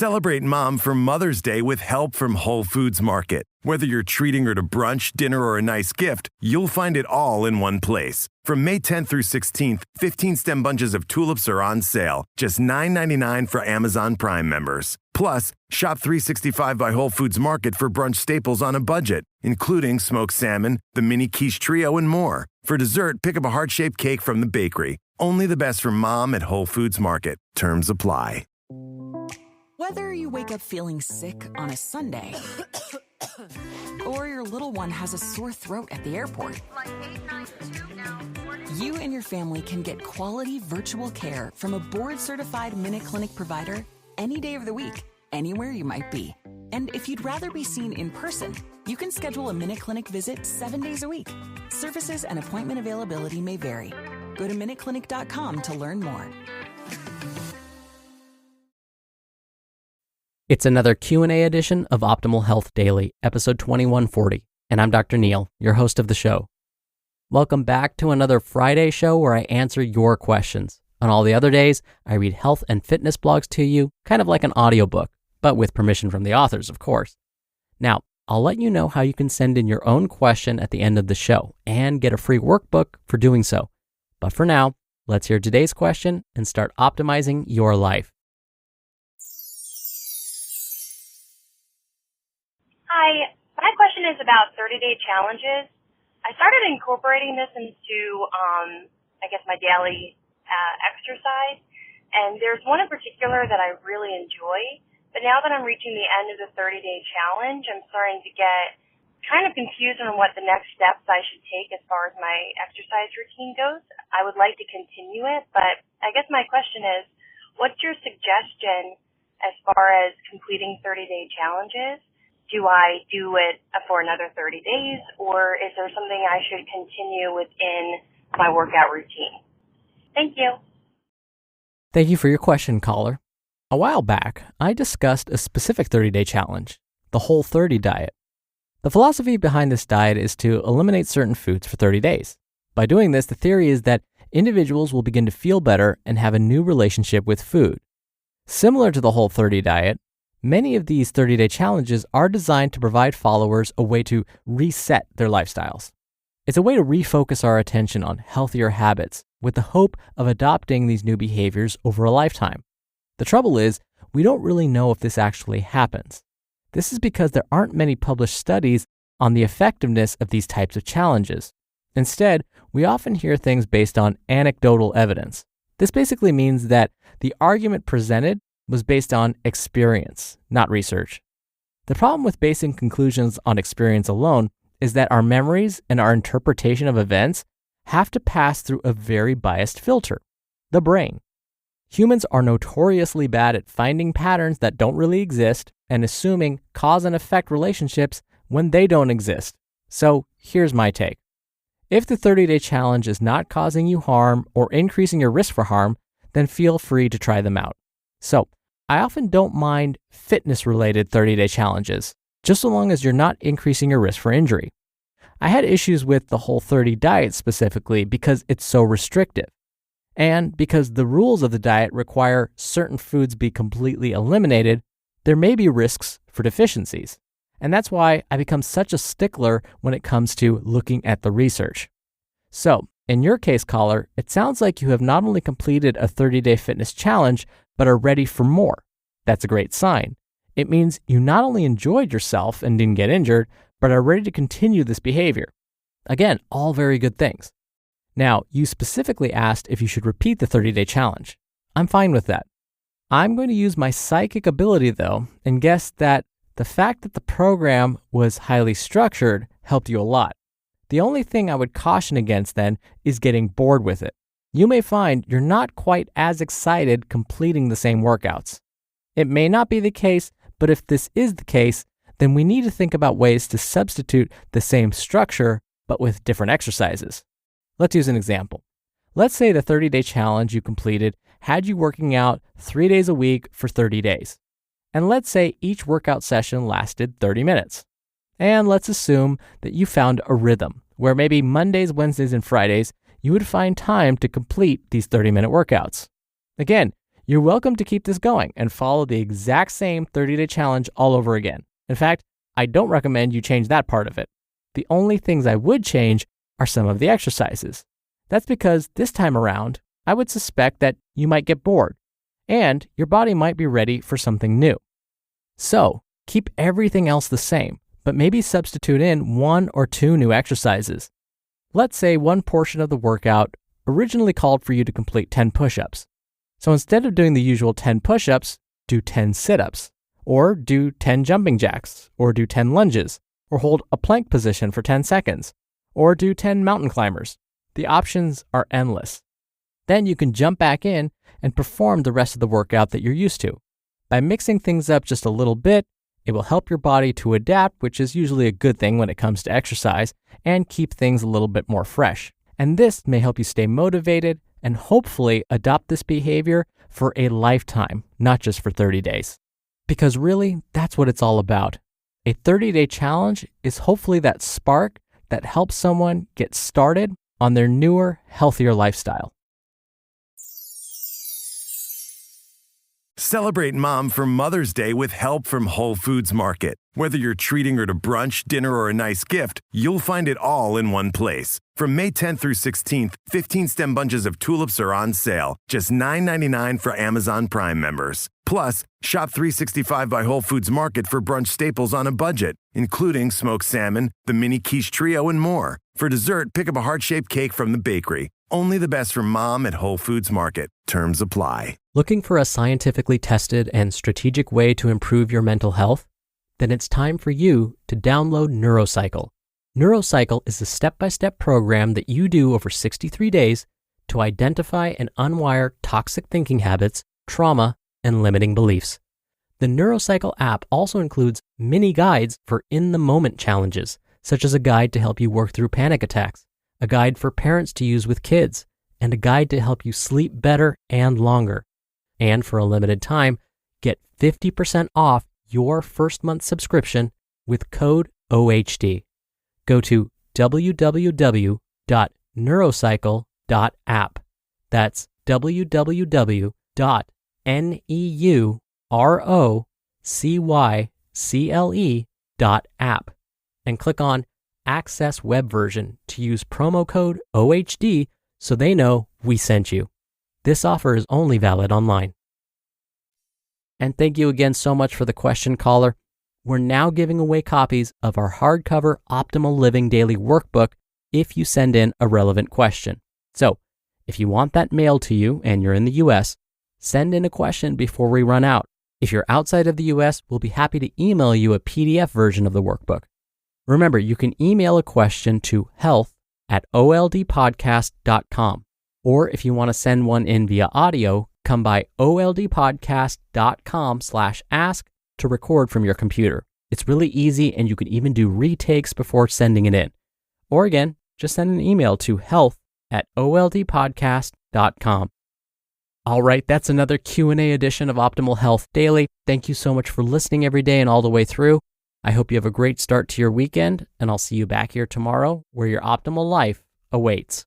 Celebrate Mom for Mother's Day with help from Whole Foods Market. Whether you're treating her to brunch, dinner, or a nice gift, you'll find it all in one place. From May 10th through 16th, 15-stem bunches of tulips are on sale, just $9.99 for Amazon Prime members. Plus, shop 365 by Whole Foods Market for brunch staples on a budget, including smoked salmon, the mini quiche trio, and more. For dessert, pick up a heart-shaped cake from the bakery. Only the best for Mom at Whole Foods Market. Terms apply. Whether you wake up feeling sick on a Sunday or your little one has a sore throat at the airport, you and your family can get quality virtual care from a board-certified MinuteClinic provider any day of the week, anywhere you might be. And if you'd rather be seen in person, you can schedule a MinuteClinic visit 7 days a week. Services and appointment availability may vary. Go to MinuteClinic.com to learn more. It's another Q&A edition of Optimal Health Daily, episode 2140, and I'm Dr. Neal, your host of the show. Welcome back to another Friday show where I answer your questions. On all the other days, I read health and fitness blogs to you, kind of like an audiobook, but with permission from the authors, of course. Now, I'll let you know how you can send in your own question at the end of the show and get a free workbook for doing so. But for now, let's hear today's question and start optimizing your life. Hi, my question is about 30-day challenges. I started incorporating this into, my daily exercise, and there's one in particular that I really enjoy. But now that I'm reaching the end of the 30-day challenge, I'm starting to get kind of confused on what the next steps I should take as far as my exercise routine goes. I would like to continue it, but I guess my question is, what's your suggestion as far as completing 30-day challenges? Do I do it for another 30 days, or is there something I should continue within my workout routine? Thank you. Thank you for your question, caller. A while back, I discussed a specific 30-day challenge, the Whole30 diet. The philosophy behind this diet is to eliminate certain foods for 30 days. By doing this, the theory is that individuals will begin to feel better and have a new relationship with food. Similar to the Whole30 diet, many of these 30-day challenges are designed to provide followers a way to reset their lifestyles. It's a way to refocus our attention on healthier habits with the hope of adopting these new behaviors over a lifetime. The trouble is, we don't really know if this actually happens. This is because there aren't many published studies on the effectiveness of these types of challenges. Instead, we often hear things based on anecdotal evidence. This basically means that the argument presented was based on experience, not research. The problem with basing conclusions on experience alone is that our memories and our interpretation of events have to pass through a very biased filter, the brain. Humans are notoriously bad at finding patterns that don't really exist and assuming cause and effect relationships when they don't exist. So here's my take. If the 30-day challenge is not causing you harm or increasing your risk for harm, then feel free to try them out. So I often don't mind fitness-related 30-day challenges, just so long as you're not increasing your risk for injury. I had issues with the Whole30 diet specifically because it's so restrictive, and because the rules of the diet require certain foods be completely eliminated, there may be risks for deficiencies. And that's why I become such a stickler when it comes to looking at the research. So, in your case, caller, it sounds like you have not only completed a 30-day fitness challenge, but are ready for more. That's a great sign. It means you not only enjoyed yourself and didn't get injured, but are ready to continue this behavior. Again, all very good things. Now, you specifically asked if you should repeat the 30-day challenge. I'm fine with that. I'm going to use my psychic ability, though, and guess that the fact that the program was highly structured helped you a lot. The only thing I would caution against then is getting bored with it. You may find you're not quite as excited completing the same workouts. It may not be the case, but if this is the case, then we need to think about ways to substitute the same structure, but with different exercises. Let's use an example. Let's say the 30-day challenge you completed had you working out 3 days a week for 30 days. And let's say each workout session lasted 30 minutes. And let's assume that you found a rhythm where maybe Mondays, Wednesdays, and Fridays, you would find time to complete these 30-minute workouts. Again, You're welcome to keep this going and follow the exact same 30-day challenge all over again. In fact, I don't recommend you change that part of it. The only things I would change are some of the exercises. That's because this time around, I would suspect that you might get bored and your body might be ready for something new. So, keep everything else the same, but maybe substitute in 1 or 2 new exercises. Let's say one portion of the workout originally called for you to complete 10 push-ups. So instead of doing the usual 10 push-ups, do 10 sit-ups, or do 10 jumping jacks, or do 10 lunges, or hold a plank position for 10 seconds, or do 10 mountain climbers. The options are endless. Then you can jump back in and perform the rest of the workout that you're used to. By mixing things up just a little bit, it will help your body to adapt, which is usually a good thing when it comes to exercise, and keep things a little bit more fresh. And this may help you stay motivated and hopefully adopt this behavior for a lifetime, not just for 30 days. Because really, that's what it's all about. A 30-day challenge is hopefully that spark that helps someone get started on their newer, healthier lifestyle. Celebrate Mom for Mother's Day with help from Whole Foods Market. Whether you're treating her to brunch, dinner, or a nice gift, you'll find it all in one place. From May 10th through 16th, 15-stem bunches of tulips are on sale, just $9.99 for Amazon Prime members. Plus, shop 365 by Whole Foods Market for brunch staples on a budget, including smoked salmon, the mini quiche trio, and more. For dessert, pick up a heart-shaped cake from the bakery. Only the best from Mom at Whole Foods Market. Terms apply. Looking for a scientifically tested and strategic way to improve your mental health? Then it's time for you to download NeuroCycle. NeuroCycle is a step-by-step program that you do over 63 days to identify and unwire toxic thinking habits, trauma, and limiting beliefs. The NeuroCycle app also includes mini guides for in-the-moment challenges, such as a guide to help you work through panic attacks, a guide for parents to use with kids, and a guide to help you sleep better and longer. And for a limited time, get 50% off your first month subscription with code OHD. Go to www.neurocycle.app. That's www.neurocycle.app and click on Access Web Version to use promo code OHD so they know we sent you. This offer is only valid online. And thank you again so much for the question, caller. We're now giving away copies of our hardcover Optimal Living Daily Workbook if you send in a relevant question. So, if you want that mailed to you and you're in the US, send in a question before we run out. If you're outside of the US, we'll be happy to email you a PDF version of the workbook. Remember, you can email a question to health@oldpodcast.com. Or if you want to send one in via audio, come by oldpodcast.com/ask to record from your computer. It's really easy and you can even do retakes before sending it in. Or again, just send an email to health@oldpodcast.com. All right, that's another Q&A edition of Optimal Health Daily. Thank you so much for listening every day and all the way through. I hope you have a great start to your weekend, and I'll see you back here tomorrow where your optimal life awaits.